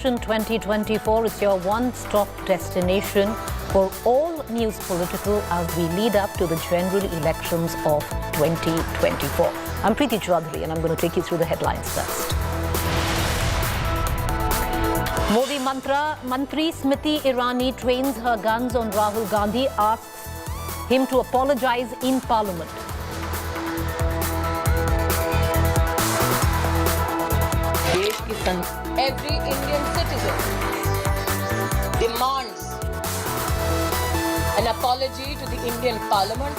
2024 is your one-stop destination for all news political as we lead up to the general elections of 2024. I'm Preeti Choudhry and I'm going to take you through the headlines first. Modi Mantri Smriti Irani trains her guns on Rahul Gandhi, asks him to apologize in Parliament. Every Indian citizen demands an apology to the Indian Parliament.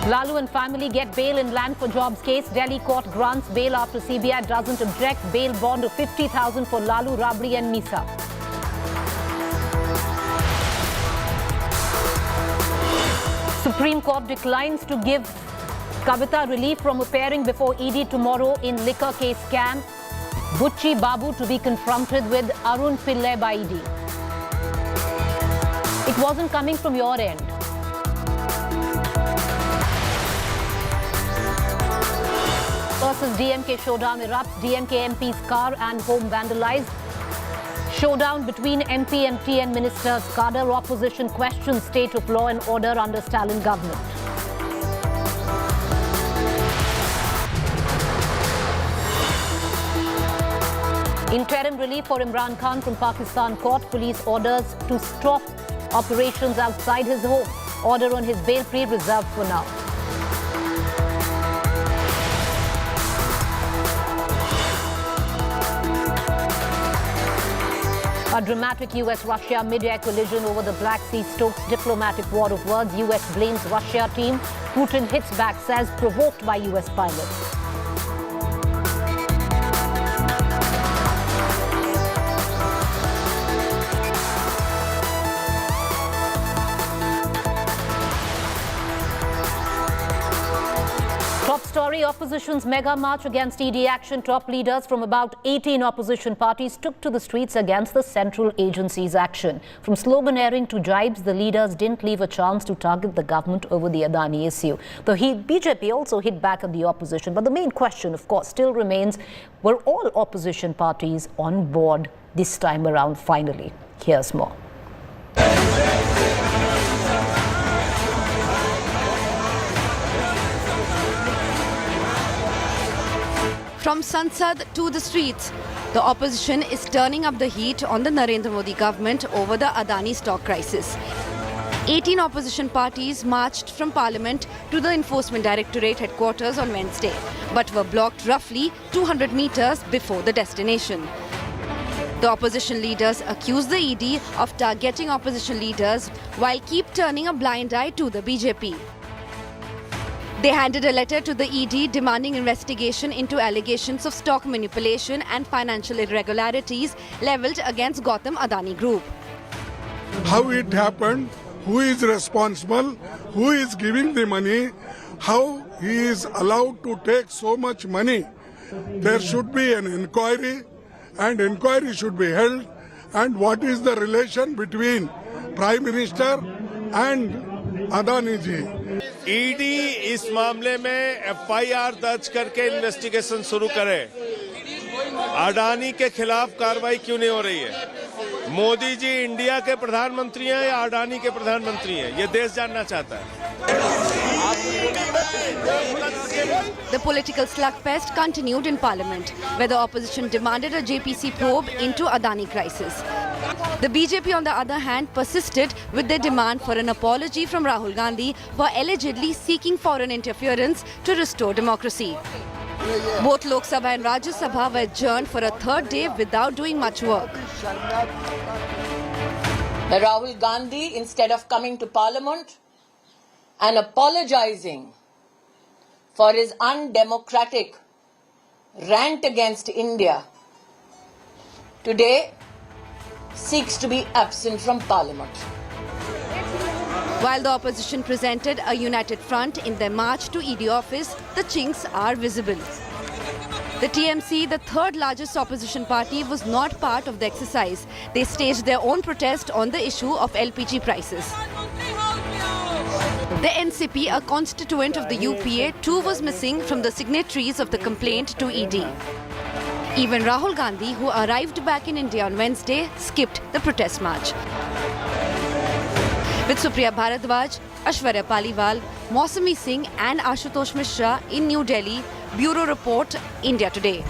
Lalu and family get bail in land for jobs case. Delhi court grants bail after CBI doesn't object. Bail bond of 50,000 for Lalu, Rabri and Misa. Supreme Court declines to give Kavita relief from appearing before ED tomorrow in liquor case scam. Bucci Babu to be confronted with Arun Pillai by ED. It wasn't coming from your end. Versus DMK showdown erupts. DMK MP's car and home vandalized. Showdown between MP and TN ministers. Cadre opposition questions state of law and order under Stalin government. Interim relief for Imran Khan from Pakistan court. Police orders to stop operations outside his home. Order on his bail free reserved for now. A dramatic US-Russia mid-air collision over the Black Sea stokes diplomatic war of words. US blames Russia team. Putin hits back, says provoked by US pilots. Top story, opposition's mega march against ED action. Top leaders from about 18 opposition parties took to the streets against the central agency's action. From sloganeering to jibes, the leaders didn't leave a chance to target the government over the Adani issue. The BJP also hit back at the opposition. But the main question, of course, still remains, were all opposition parties on board this time around finally? Here's more. From Sansad to the streets, the opposition is turning up the heat on the Narendra Modi government over the Adani stock crisis. 18 opposition parties marched from Parliament to the Enforcement Directorate headquarters on Wednesday, but were blocked roughly 200 meters before the destination. The opposition leaders accused the ED of targeting opposition leaders while keep turning a blind eye to the BJP. They handed a letter to the ED demanding investigation into allegations of stock manipulation and financial irregularities levelled against Gautam Adani Group. How it happened, who is responsible, who is giving the money, how he is allowed to take so much money. There should be an inquiry and inquiry should be held. And what is the relation between Prime Minister and Adani ji? ED इस मामले में FIR दर्ज करके investigation शुरू करे। अडानी के खिलाफ कार्रवाई क्यों नहीं हो रही है? मोदी जी इंडिया के प्रधानमंत्री हैं या अडानी के प्रधानमंत्री हैं? ये देश जानना चाहता है। The political slugfest continued in Parliament, where the opposition demanded a JPC probe into Adani crisis. The BJP, on the other hand, persisted with their demand for an apology from Rahul Gandhi for allegedly seeking foreign interference to restore democracy. Both Lok Sabha and Rajya Sabha were adjourned for a third day without doing much work. Rahul Gandhi, instead of coming to Parliament and apologizing for his undemocratic rant against India, today seeks to be absent from Parliament. While the opposition presented a united front in their march to ED office, the chinks are visible. The TMC, the third largest opposition party, was not part of the exercise. They staged their own protest on the issue of LPG prices. The NCP, a constituent of the UPA, too was missing from the signatories of the complaint to ED. Even Rahul Gandhi, who arrived back in India on Wednesday, skipped the protest march. With Supriya Bharadwaj, Aishwarya Paliwal, Mausami Singh and Ashutosh Mishra in New Delhi, Bureau Report, India Today.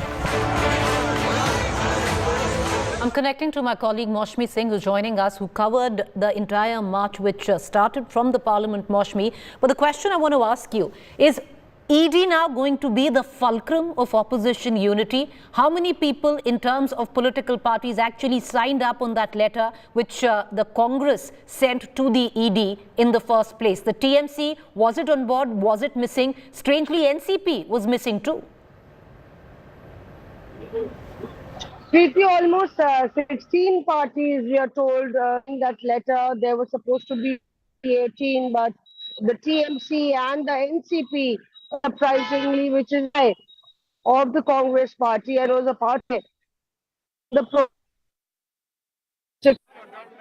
I'm connecting to my colleague Mausami Singh, who's joining us, who covered the entire march which started from the Parliament, Mausami. But the question I want to ask you is ED now going to be the fulcrum of opposition unity? How many people in terms of political parties actually signed up on that letter which the Congress sent to the ED in the first place? The TMC, was it on board? Was it missing? Strangely, NCP was missing too. Preeti, almost 16 parties, we are told in that letter. There was supposed to be 18, but the TMC and the NCP, surprisingly, which is why of the Congress party and was a part of the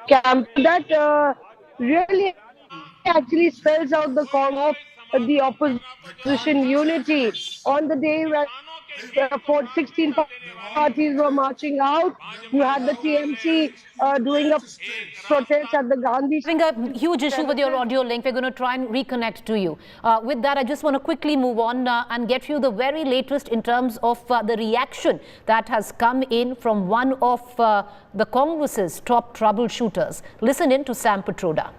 camp that really actually spells out the call of the opposition unity on the day when 16 parties were marching out. You had the TMC doing a protest at the Gandhi. Having a huge issue with your audio link. We're going to try and reconnect to you. With that, I just want to quickly move on and get you the very latest in terms of the reaction that has come in from one of the Congress's top troubleshooters. Listen in to Sam Pitroda.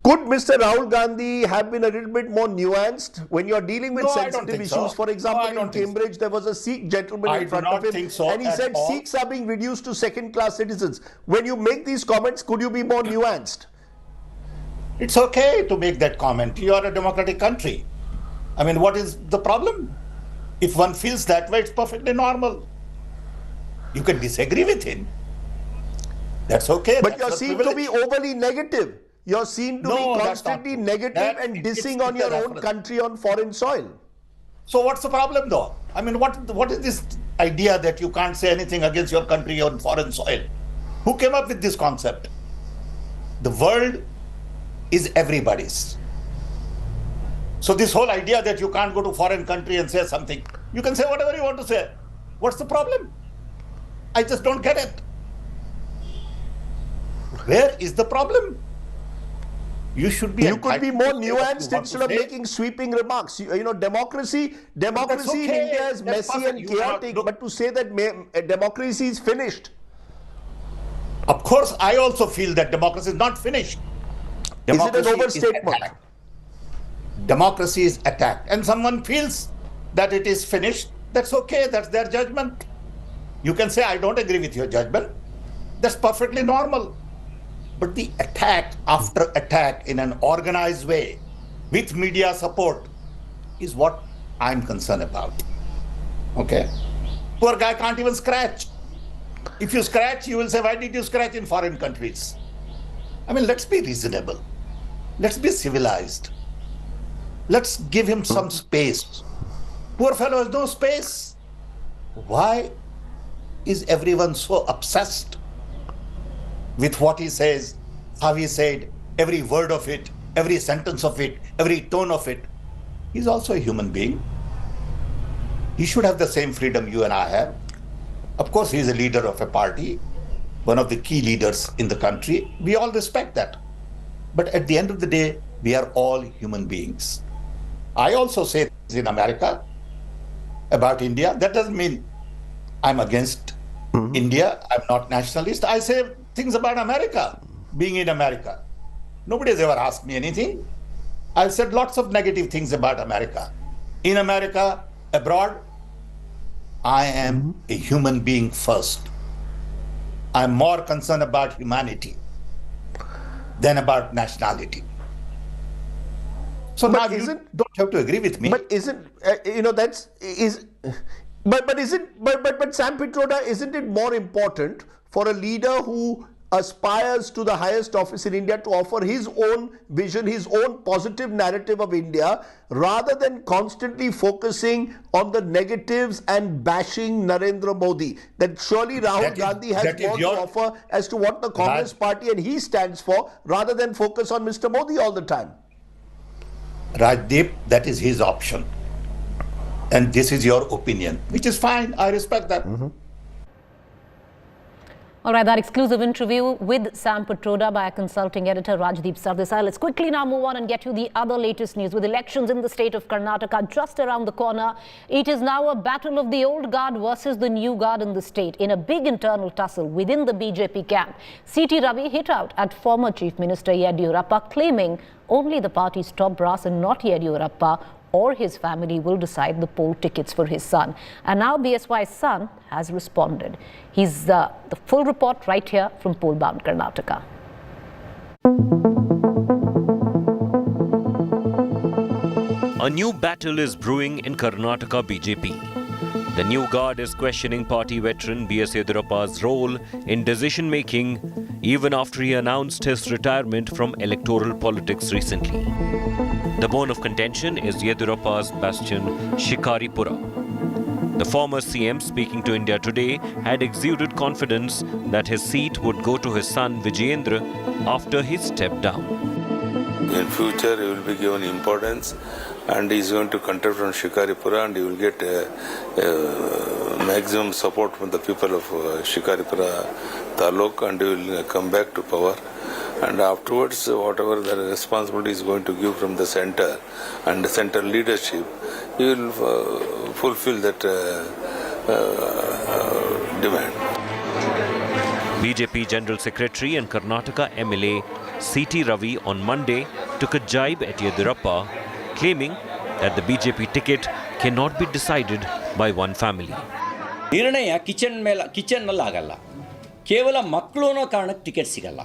Could Mr. Rahul Gandhi have been a little bit more nuanced when you're dealing with sensitive issues? So. For example, in Cambridge, there was a Sikh gentleman in front of him, and he said Sikhs are being reduced to second-class citizens. When you make these comments, could you be more nuanced? It's okay to make that comment. You are a democratic country. I mean, what is the problem? If one feels that way, it's perfectly normal. You can disagree with him. That's okay. But you're seen to be overly negative. You're seen to be constantly negative and dissing on your own country on foreign soil. So what's the problem though? I mean, what is this idea that you can't say anything against your country on foreign soil? Who came up with this concept? The world is everybody's. So this whole idea that you can't go to foreign country and say something, you can say whatever you want to say. What's the problem? I just don't get it. Where is the problem? You should be. You could be more nuanced instead of making sweeping remarks. You know, democracy in India is messy and chaotic. But to say that democracy is finished. Of course, I also feel that democracy is not finished. Democracy is it an overstatement? Democracy is attacked, and someone feels that it is finished. That's okay. That's their judgment. You can say, I don't agree with your judgment. That's perfectly normal. But the attack after attack in an organized way with media support is what I'm concerned about. Okay? Poor guy can't even scratch. If you scratch, you will say, why did you scratch in foreign countries? I mean, let's be reasonable. Let's be civilized. Let's give him some space. Poor fellow has no space. Why is everyone so obsessed with what he says, how he said, every word of it, every sentence of it, every tone of it? He's also a human being. He should have the same freedom you and I have. Of course, he's a leader of a party, one of the key leaders in the country. We all respect that. But at the end of the day, we are all human beings. I also say things in America about India. That doesn't mean I'm against India. I'm not nationalist. I say things about America, being in America. Nobody has ever asked me anything. I've said lots of negative things about America. In America, abroad, I am a human being first. I'm more concerned about humanity than about nationality. So but now you don't have to agree with me. But isn't Sam Pitroda, isn't it more important for a leader who aspires to the highest office in India to offer his own vision, his own positive narrative of India, rather than constantly focusing on the negatives and bashing Narendra Modi. That surely Rahul Gandhi has more to offer as to what the Congress party and he stands for, rather than focus on Mr. Modi all the time. Rajdeep, that is his option. And this is your opinion, which is fine. I respect that. All right, that exclusive interview with Sam Petroda by our consulting editor Rajdeep Sardesai. Let's quickly now move on and get you the other latest news. With elections in the state of Karnataka just around the corner, it is now a battle of the old guard versus the new guard in the state in a big internal tussle within the BJP camp. C.T. Ravi hit out at former Chief Minister Yediyurappa, claiming only the party's top brass and not Yediyurappa or his family will decide the poll tickets for his son. And now BSY's son has responded. He's the full report right here from poll-bound Karnataka. A new battle is brewing in Karnataka BJP. The new guard is questioning party veteran B.S. Yediyurappa's role in decision-making even after he announced his retirement from electoral politics recently. The bone of contention is Yediyurappa's bastion Shikaripura. The former CM, speaking to India Today, had exuded confidence that his seat would go to his son Vijayendra after he stepped down. In future, he will be given importance and he is going to contest from Shikaripura and he will get maximum support from the people of Shikaripura Taluk and he will come back to power. And afterwards, whatever the responsibility is going to give from the center and the center leadership, he will fulfill that demand. BJP General Secretary and Karnataka MLA C.T. Ravi on Monday took a jibe at Yediyurappa, claiming that the BJP ticket cannot be decided by one family. ನಿರ್ಣಯ ಕಿಚನ್ನಲ್ಲಿ ಆಗಲ್ಲ. ಕೇವಲ ಮಕ್ಕಳು ಅನ್ನೋ ಕಾರಣಕ್ಕೆ ticket ಸಿಗಲ್ಲ.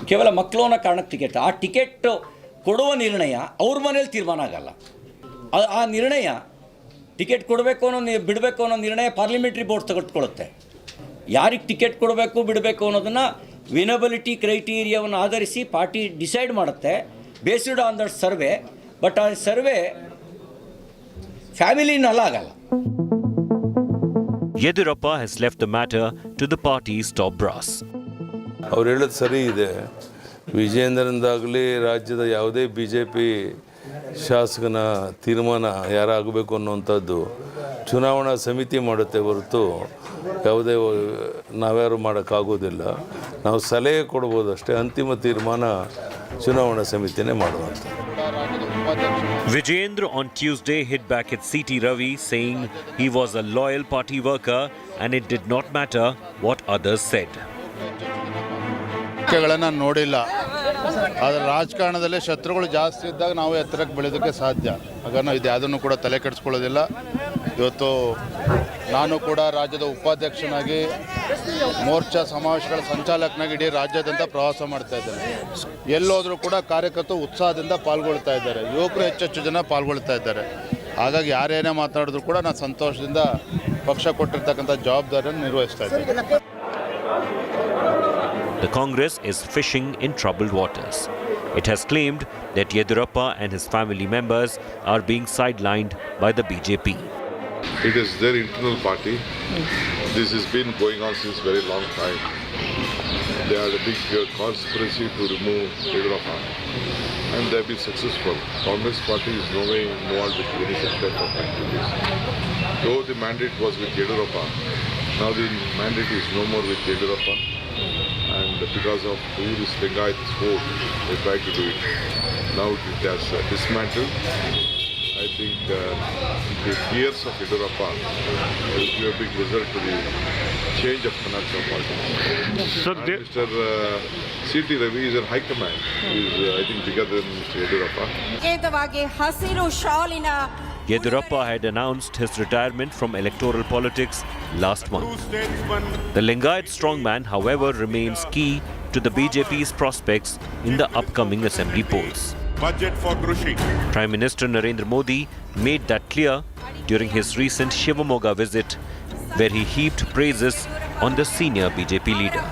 ಕೇವಲ ಮಕ್ಕಳು ಅನ್ನೋ ಕಾರಣಕ್ಕೆ ಟಿಕೆಟ್. ಆ ಟಿಕೆಟ್ ಕೊಡುವ ನಿರ್ಣಯ ಅವ್ರ ಮನೇಲಿ ತೀರ್ಮಾನ ಆಗಲ್ಲ. ಆ ನಿರ್ಣಯ ಟಿಕೆಟ್ ಕೊಡಬೇಕು ಅನ್ನೋ ಬಿಡಬೇಕು ಅನ್ನೋ ನಿರ್ಣಯ ಪಾರ್ಲಿಮೆಂಟ್ರಿ ಬೋರ್ಡ್ ತೆಗೆದುಕೊಳ್ಳುತ್ತೆ. ಯಾರಿಗೆ ಟಿಕೆಟ್ ಕೊಡಬೇಕು ಬಿಡಬೇಕು ಅನ್ನೋದನ್ನು ವಿನಬಿಲಿಟಿ ಕ್ರೈಟೀರಿಯಾವನ್ನು ಆಧರಿಸಿ ಪಾರ್ಟಿ ಡಿಸೈಡ್ ಮಾಡುತ್ತೆ based on that survey. But ಆ ಸರ್ವೆ ಫ್ಯಾಮಿಲಿನಲ್ಲ ಆಗಲ್ಲ. Yediyurappa has left the matter to the party's top brass. ಅವ್ರು ಹೇಳೋದು ಸರಿ ಇದೆ. ವಿಜಯೇಂದ್ರನಿಂದಾಗಲಿ ರಾಜ್ಯದ ಯಾವುದೇ BJP ಶಾಸಕನ ತೀರ್ಮಾನ ಯಾರಾಗಬೇಕು ಅನ್ನುವಂಥದ್ದು ಚುನಾವಣಾ ಸಮಿತಿ ಮಾಡುತ್ತೆ ಹೊರತು ಯಾವುದೇ ನಾವ್ಯಾರು ಮಾಡೋಕ್ಕಾಗೋದಿಲ್ಲ. ನಾವು ಸಲಹೆ ಕೊಡ್ಬೋದು ಅಷ್ಟೇ, ಅಂತಿಮ ತೀರ್ಮಾನ ಚುನಾವಣಾ ಸಮಿತಿನೇ ಮಾಡುವಂಥ. Vijayendra on Tuesday hit back at C.T. Ravi, saying he was a loyal party worker and it did not matter what others said. ಗಳನ್ನು ನೋಡಿಲ್ಲ. ಆದರೆ ರಾಜಕಾರಣದಲ್ಲಿ ಶತ್ರುಗಳು ಜಾಸ್ತಿ ಇದ್ದಾಗ ನಾವು ಎತ್ತರಕ್ಕೆ ಬೆಳೆಯೋದಕ್ಕೆ ಸಾಧ್ಯ. ಹಾಗಾಗಿ ನಾವು ಇದು ಯಾವುದನ್ನು ಕೂಡ ತಲೆ ಕೆಡಿಸ್ಕೊಳ್ಳೋದಿಲ್ಲ. ಇವತ್ತು ನಾನು ಕೂಡ ರಾಜ್ಯದ ಉಪಾಧ್ಯಕ್ಷನಾಗಿ ಮೋರ್ಚಾ ಸಮಾವೇಶಗಳ ಸಂಚಾಲಕನಾಗಿ ಇಡೀ ರಾಜ್ಯಾದ್ಯಂತ ಪ್ರವಾಸ ಮಾಡ್ತಾ ಇದ್ದೇನೆ. ಎಲ್ಲೋದ್ರೂ ಕೂಡ ಕಾರ್ಯಕರ್ತರು ಉತ್ಸಾಹದಿಂದ ಪಾಲ್ಗೊಳ್ತಾ ಇದ್ದಾರೆ. ಯುವಕರು ಹೆಚ್ಚೆಚ್ಚು ಜನ ಪಾಲ್ಗೊಳ್ತಾ ಇದ್ದಾರೆ. ಹಾಗಾಗಿ ಯಾರೇನೇ ಮಾತನಾಡಿದ್ರು ಕೂಡ ನಾನು ಸಂತೋಷದಿಂದ ಪಕ್ಷ ಕೊಟ್ಟಿರ್ತಕ್ಕಂಥ ಜವಾಬ್ದಾರಿಯನ್ನು ನಿರ್ವಹಿಸ್ತಾ ಇದ್ದೇನೆ. The Congress is fishing in troubled waters. It has claimed that Yediyurappa and his family members are being sidelined by the BJP. It is their internal party. This has been going on since very long time. They had a big conspiracy to remove Yediyurappa and they have been successful. Congress party is no way involved with any such type of activities. Though the mandate was with Yediyurappa, now the mandate is no more with Yediyurappa. And because of who this Lingayat vote, they tried to do it. Now it has dismantled. I think the years of Yediyurappa will give a big result to the change of Karnataka politics. So Mr. C.T. Ravi is in high command. He is, I think, bigger than Mr. Yediyurappa. Yediyurappa had announced his retirement from electoral politics last month. The Lingayat strongman, however, remains key to the BJP's prospects in the upcoming assembly polls. Budget for Krushi. Prime Minister Narendra Modi made that clear during his recent Shivamoga visit, where he heaped praises on the senior BJP leader.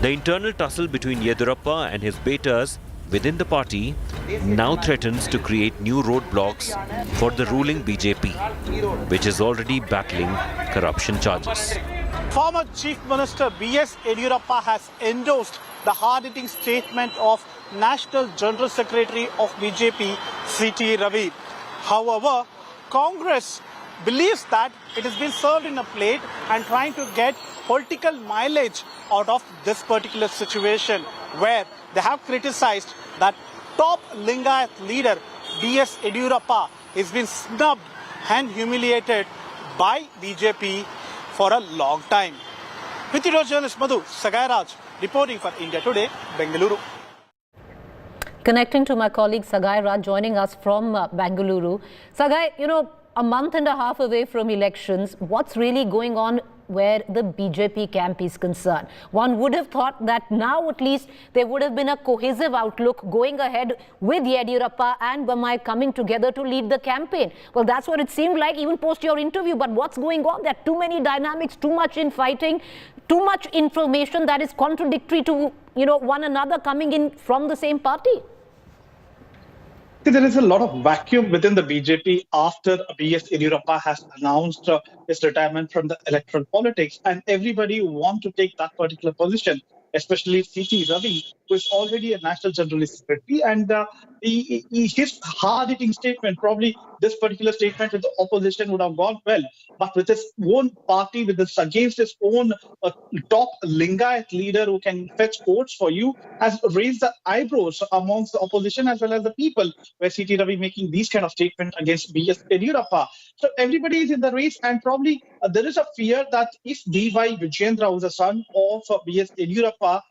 The internal tussle between Yediyurappa and his betas within the party now threatens to create new roadblocks for the ruling BJP, which is already battling corruption charges. Former Chief Minister B.S. Yediyurappa has endorsed the hard-hitting statement of National General Secretary of BJP, C.T. Ravi. However, Congress believes that it has been served in a plate and trying to get political mileage out of this particular situation, where they have criticized that top Lingayat leader B.S. Yediyurappa has been snubbed and humiliated by BJP for a long time. With your journalist Madhu Sagairaj reporting for India Today, Bengaluru. Connecting to my colleague Sagai Raj, joining us from Bengaluru. Sagai, a month and a half away from elections, what's really going on where the BJP camp is concerned? One would have thought that now at least there would have been a cohesive outlook going ahead with Yediyurappa and Bommai coming together to lead the campaign. Well, that's what it seemed like even post your interview. But what's going on? There are too many dynamics, too much infighting, too much information that is contradictory to one another coming in from the same party. There is a lot of vacuum within the BJP after B.S. Yediyurappa has announced his retirement from the electoral politics, and everybody wants to take that particular position, especially C.T. Ravi, who is already a National General Secretary, and his hard-hitting statement, probably this particular statement with the opposition would have gone well, but with his own party, against his own top Lingayat leader who can fetch votes for you, has raised the eyebrows amongst the opposition as well as the people, where C.T. Ravi making these kind of statements against B.S. Yediyurappa. So everybody is in the race, and probably there is a fear that if D.Y. Vijayendra, who is the son of B.S. Yediyurappa,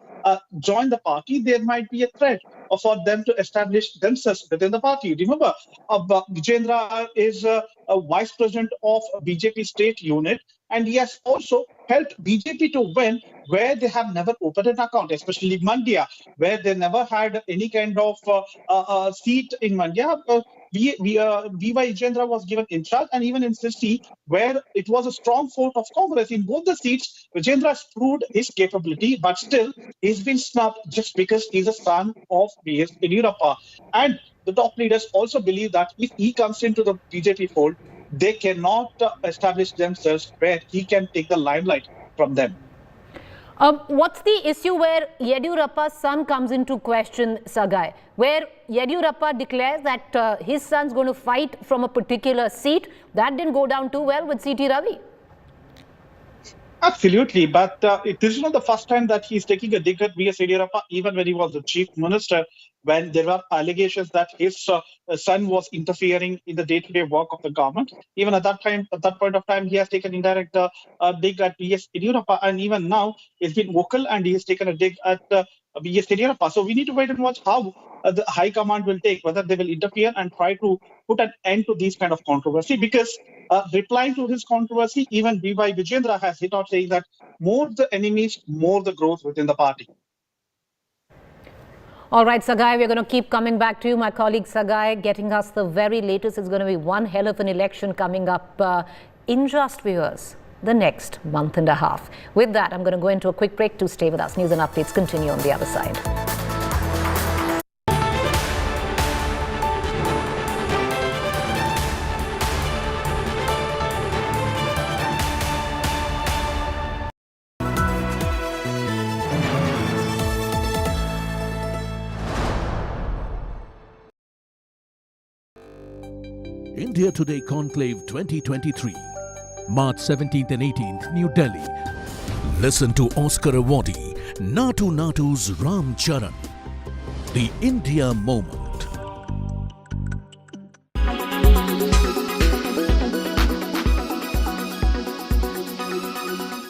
join the party, there might be a threat for them to establish themselves within the party. Remember, Vijayendra is a vice president of BJP state unit, and he has also helped BJP to win where they have never opened an account, especially Mandya, where they never had any kind of seat in Mandya. D.Y. Vijayendra was given in charge, and even in Sirsi, where it was a strong vote of Congress in both the seats, Vijayendra has proved his capability, but still he's been snubbed just because he's a son of B.S. Yediyurappa. And the top leaders also believe that if he comes into the BJP fold, they cannot establish themselves where he can take the limelight from them. What's the issue where Yediyurappa's son comes into question, Sagai? Where Yediyurappa declares that his son's going to fight from a particular seat. That didn't go down too well with C.T. Ravi. Absolutely, but this is not the first time that he's taking a dig at B.S. Yediyurappa, even when he was the chief minister, when there were allegations that his son was interfering in the day-to-day work of the government. Even at that point of time, he has taken indirect dig at B.S. Yediyurappa, and even now he's been vocal and he has taken a dig at B.S. Yediyurappa. So we need to wait and watch how the high command will take, whether they will interfere and try to put an end to these kind of controversy, because replying to his controversy, even D.Y. Vijayendra has hit out saying that more the enemies, more the growth within the party. All right, Sagai, we're going to keep coming back to you. My colleague Sagai getting us the very latest. It's going to be one hell of an election coming up in just viewers the next month and a half. With that, I'm going to go into a quick break. To stay with us. News and updates continue on the other side. India Today Conclave 2023, March 17th and 18th, New Delhi. Listen to Oscar awardee Natu Natu's Ram Charan, the India moment.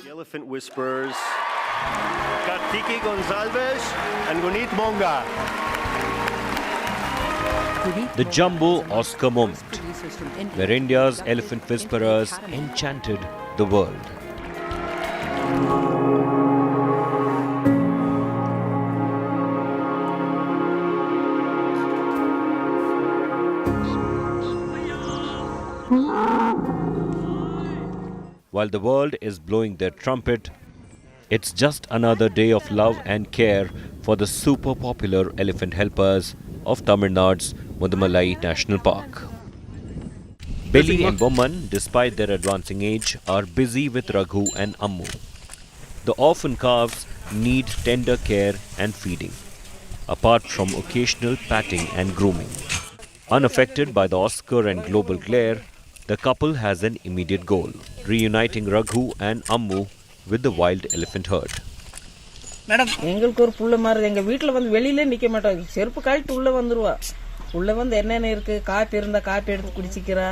The Elephant Whisperers, Kartiki Gonzalez and Gunit Monga. The Jumbo Oscar moment, where India's Elephant Whisperers enchanted the world. While the world is blowing their trumpet, It's just another day of love and care for the super popular elephant helpers of Tamil Nadu's Mudumalai National Park. Billy and Bomman, despite their advancing age, are busy with Raghu and Ammu. The orphan calves need tender care and feeding, apart from occasional patting and grooming. Unaffected by the Oscar and global glare, the couple has an immediate goal: reuniting Raghu and Ammu with the wild elephant herd. Madam எங்களுக்கு ஒரு புள்ள மாதிரி எங்கள் வீட்டில் வந்து வெளியிலே நிற்க மாட்டாங்க, செருப்பு கழட்டு உள்ளே வந்துடுவா. உள்ளே வந்து என்னென்ன இருக்குது, காப்பி இருந்தால் காப்பி எடுத்து குடிச்சிக்கிறா,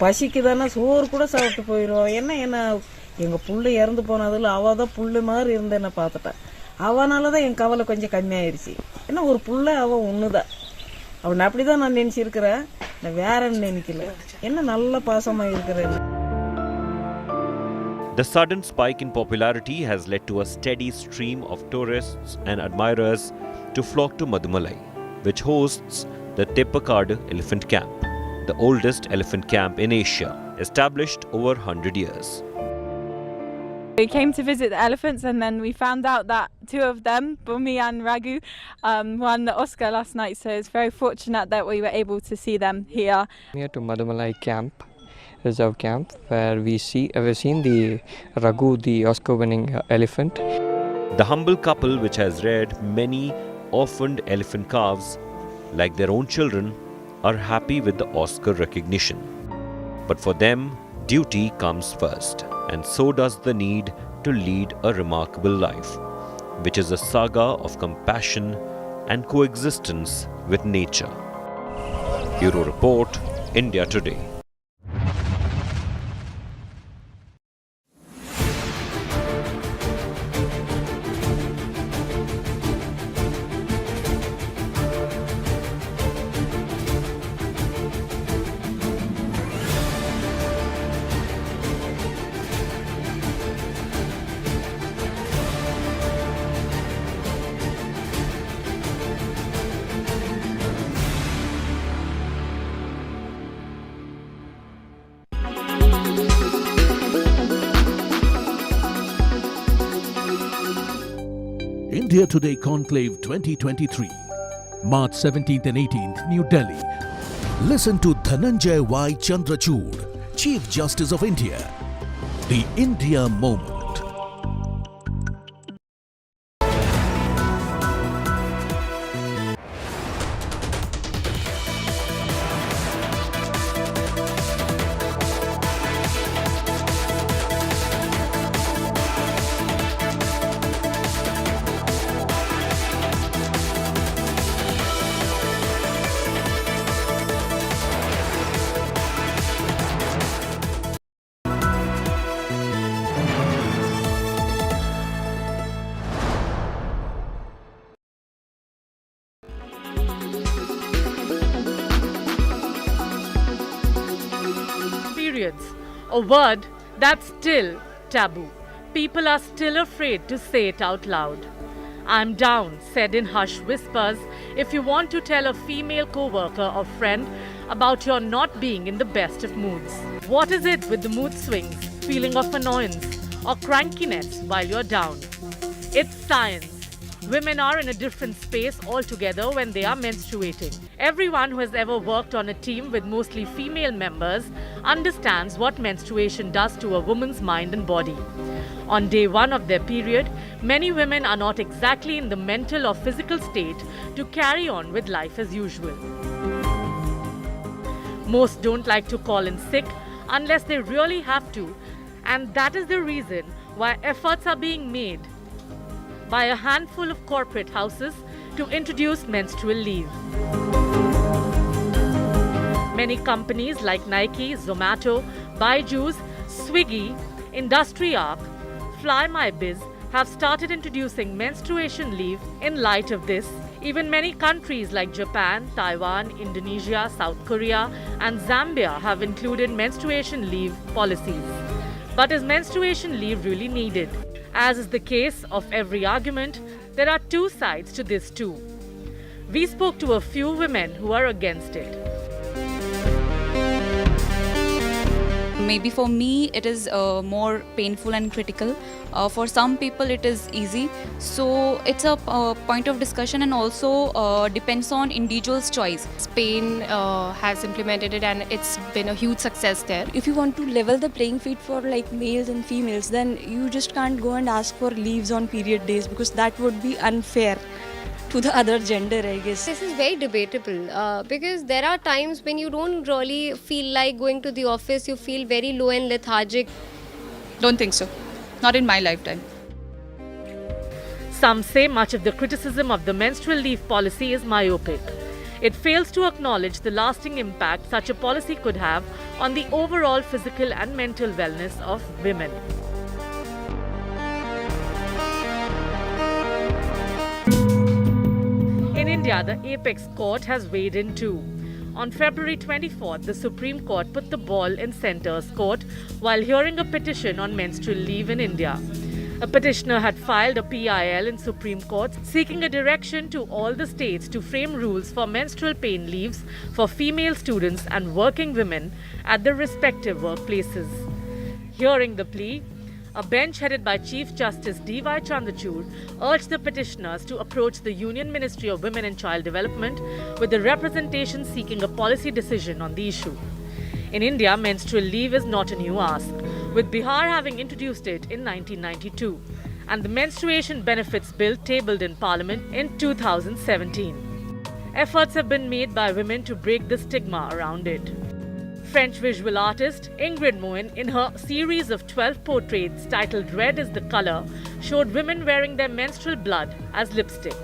பசிக்குதானா சோறு கூட சாப்பிட்டு போயிடுவோம். என்ன எங்கள் புள்ள இறந்து போனதில் அவள் தான் புள்ள மாதிரி இருந்து என்ன பார்த்துட்டேன். அவனால தான் என் கவலை கொஞ்சம் கம்மியாயிருச்சு. ஏன்னா ஒரு புள்ள அவன் ஒன்று தான், அவன் அப்படி தான் நான் நினச்சிருக்கிறேன், நான் வேறன்னு நினைக்கல. என்ன நல்ல பாசமாக இருக்கிறேன். The sudden spike in popularity has led to a steady stream of tourists and admirers to flock to Mudumalai, which hosts the Teppakadu Elephant Camp, the oldest elephant camp in Asia, established over 100 years. We came to visit the elephants and then we found out that two of them, Bumi and Raghu, won the Oscar last night, so it's very fortunate that we were able to see them here. Here to Mudumalai camp, reserve camp, where we've seen the Raghu, the Oscar-winning elephant. The humble couple, which has reared many orphaned elephant calves like their own children, are happy with the Oscar recognition. But for them, duty comes first, and so does the need to lead a remarkable life, which is a saga of compassion and coexistence with nature. Bureau Report, India Today. India Today Conclave 2023, March 17th and 18th, New Delhi. Listen to Dhananjay Y. Chandrachud, Chief Justice of India. The India Moment. A word that's still taboo. People are still afraid to say it out loud. I'm down, said in hushed whispers, if you want to tell a female co-worker or friend about your not being in the best of moods. What is it with the mood swings, feeling of annoyance or crankiness while you're down? It's science. Women are in a different space altogether when they are menstruating. Everyone who has ever worked on a team with mostly female members understands what menstruation does to a woman's mind and body. On day one of their period, many women are not exactly in the mental or physical state to carry on with life as usual. Most don't like to call in sick unless they really have to, and that is the reason why efforts are being made by a handful of corporate houses to introduce menstrual leave. Many companies like Nike, Zomato, Byju's, Swiggy, IndustryArc, Fly My Biz have started introducing menstruation leave in light of this. Even many countries like Japan, Taiwan, Indonesia, South Korea and Zambia have included menstruation leave policies. But is menstruation leave really needed? As is the case of every argument, there are two sides to this too. We spoke to a few women who are against it. Maybe for me it is more painful and critical. For some people it is easy. So it's a point of discussion, and also depends on individual's choice. Spain has implemented it and it's been a huge success there. If you want to level the playing field for like males and females, then you just can't go and ask for leaves on period days, because that would be unfair to the other gender, I guess. This is very debatable because there are times when you don't really feel like going to the office, you feel very low and lethargic. Don't think so. Not in my lifetime. Some say much of the criticism of the menstrual leave policy is myopic. It fails to acknowledge the lasting impact such a policy could have on the overall physical and mental wellness of women. In India, the apex court has weighed in too. On February 24th, the Supreme Court put the ball in centre's court while hearing a petition on menstrual leave in India. A petitioner had filed a PIL in Supreme Court seeking a direction to all the states to frame rules for menstrual pain leaves for female students and working women at their respective workplaces. Hearing the plea, a bench headed by Chief Justice D.Y. Chandrachud urged the petitioners to approach the Union Ministry of Women and Child Development with the representation seeking a policy decision on the issue. In India, menstrual leave is not a new ask, with Bihar having introduced it in 1992 and the Menstruation Benefits Bill tabled in Parliament in 2017. Efforts have been made by women to break the stigma around it. French visual artist Ingrid Moen, in her series of 12 portraits titled Red is the Color, showed women wearing their menstrual blood as lipstick.